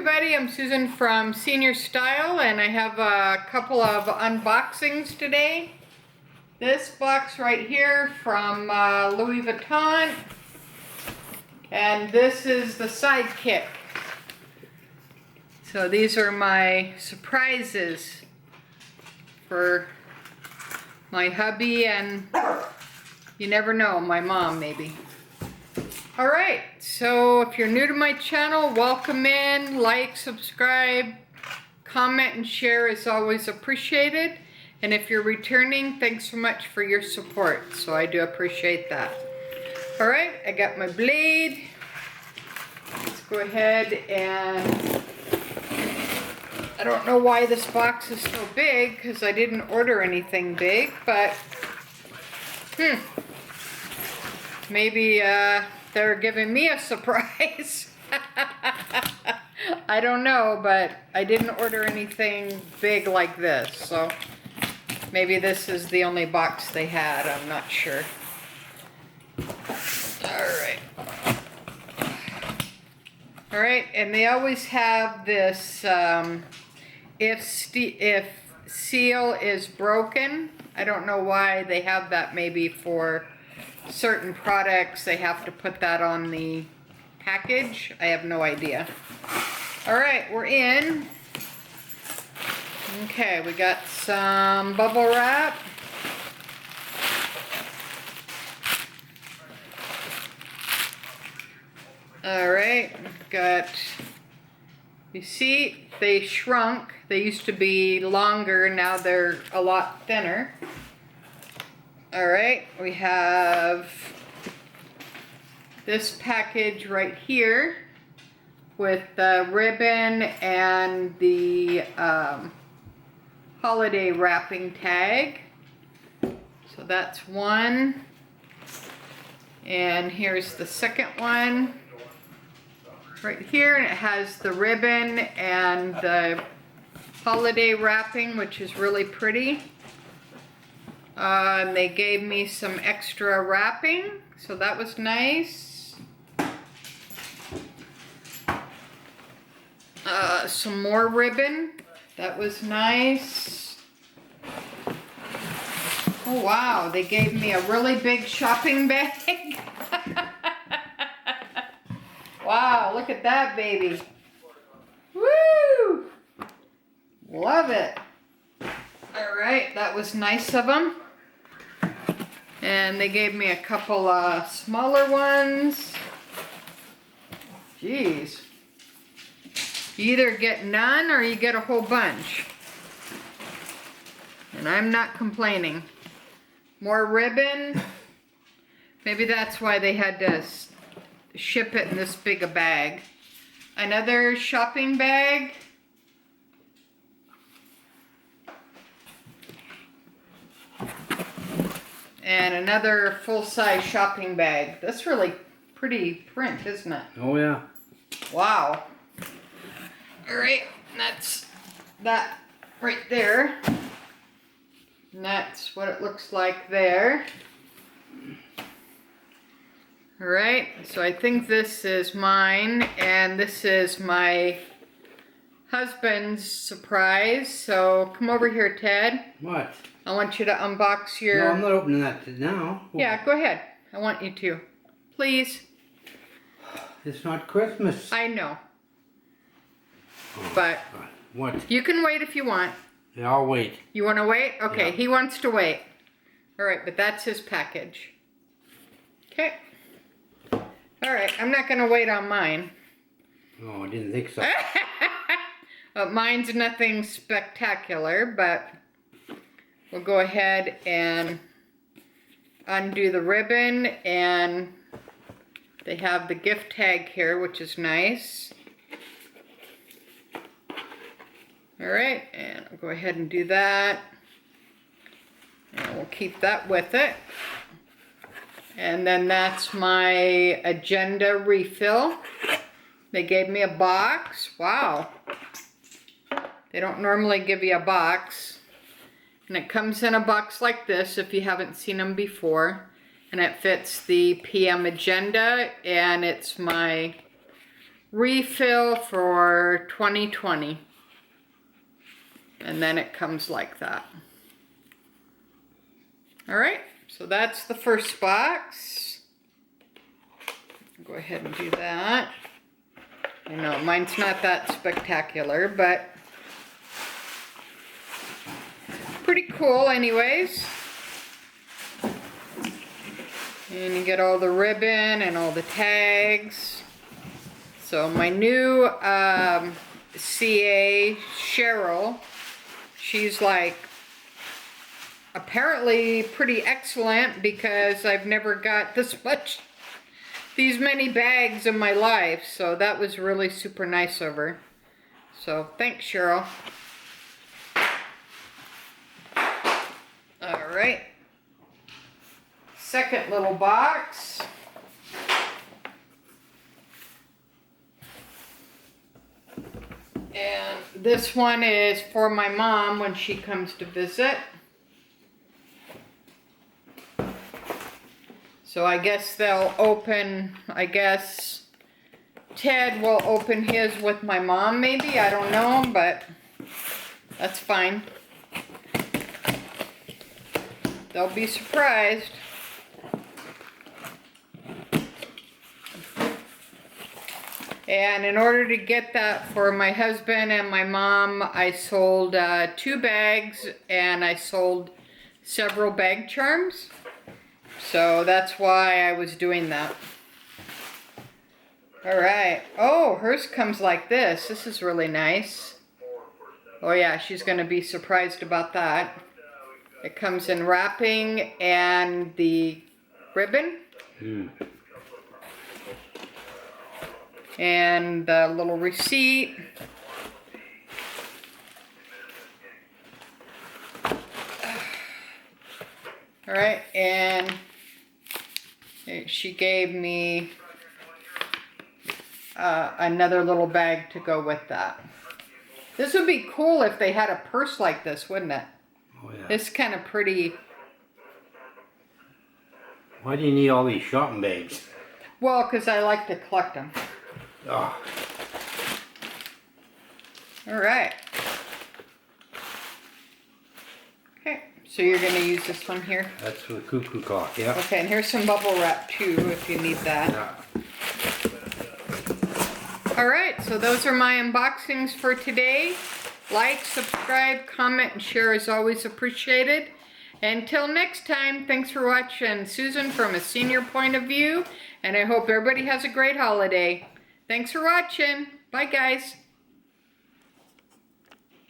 everybody, I'm Susan from Srstyle and I have a couple of unboxings today. This box right here from Louis Vuitton, and this is the sidekick. So these are my surprises for my hubby and, you never know, my mom maybe. Alright, so if you're new to my channel, welcome in, like, subscribe, comment and share is always appreciated. And if you're returning, thanks so much for your support, so I do appreciate that. Alright, I got my blade. Let's go ahead and, I don't know why this box is so big, because I didn't order anything big, but, maybe, they're giving me a surprise. I don't know, but I didn't order anything big like this, so maybe this is the only box they had, I'm not sure. Alright. Alright, and they always have this, if seal is broken. I don't know why they have that, maybe for certain products they have to put that on the package. I have no idea. Alright, we're in. Okay, we got some bubble wrap. Alright, got, you see, they shrunk. They used to be longer, now they're a lot thinner. Alright, we have this package right here with the ribbon and the holiday wrapping tag. So that's one. And here's the second one right here, and it has the ribbon and the holiday wrapping, which is really pretty. And they gave me some extra wrapping, so that was nice. Some more ribbon, that was nice. Oh wow, they gave me a really big shopping bag. Wow, look at that baby. Woo! Love it. Alright, that was nice of them. And they gave me a couple smaller ones. Jeez. You either get none or you get a whole bunch. And I'm not complaining. More ribbon. Maybe that's why they had to ship it in this big a bag. Another shopping bag. And another full-size shopping bag. That's really pretty print, isn't it? Oh yeah. Wow. Alright, that's that right there. And that's what it looks like there. Alright, so I think this is mine, and this is my husband's surprise. So come over here, Ted. What? I want you to unbox your... No, I'm not opening that now. Yeah, go ahead. I want you to. Please. It's not Christmas. I know. Oh, but... What? You can wait if you want. Yeah, I'll wait. You want to wait? Okay, Yeah. He wants to wait. Alright, but that's his package. Okay. Alright, I'm not going to wait on mine. Oh, I didn't think so. Mine's nothing spectacular, but... We'll go ahead and undo the ribbon, and they have the gift tag here, which is nice. Alright, and I'll go ahead and do that. And we'll keep that with it. And then that's my agenda refill. They gave me a box. Wow. They don't normally give you a box. And it comes in a box like this if you haven't seen them before. And it fits the PM agenda, and it's my refill for 2020. And then it comes like that. All right, so that's the first box. Go ahead and do that. I know mine's not that spectacular, but pretty cool anyways. And you get all the ribbon and all the tags. So my new CA, Cheryl, she's like apparently pretty excellent because I've never got these many bags in my life. So that was really super nice of her. So thanks, Cheryl. All right. Second little box. And this one is for my mom when she comes to visit. So I guess they'll open, I guess Ted will open his with my mom maybe, I don't know, but that's fine. They'll be surprised. And in order to get that for my husband and my mom, I sold 2 bags and I sold several bag charms. So that's why I was doing that. All right. Oh, hers comes like this. This is really nice. Oh yeah, she's going to be surprised about that. It comes in wrapping and the ribbon. And the little receipt. All right, and she gave me another little bag to go with that. This would be cool if they had a purse like this, wouldn't it? Oh, yeah. It's kind of pretty. Why do you need all these shopping bags? Well, because I like to collect them. Oh. All right. Okay, so you're going to use this one here? That's for the cuckoo clock, yeah. Okay, and here's some bubble wrap too if you need that. Yeah. All right, so those are my unboxings for today. Like, subscribe, comment, and share is always appreciated. Until next time, thanks for watching Susan from a senior point of view, and I hope everybody has a great holiday. Thanks for watching. Bye, guys.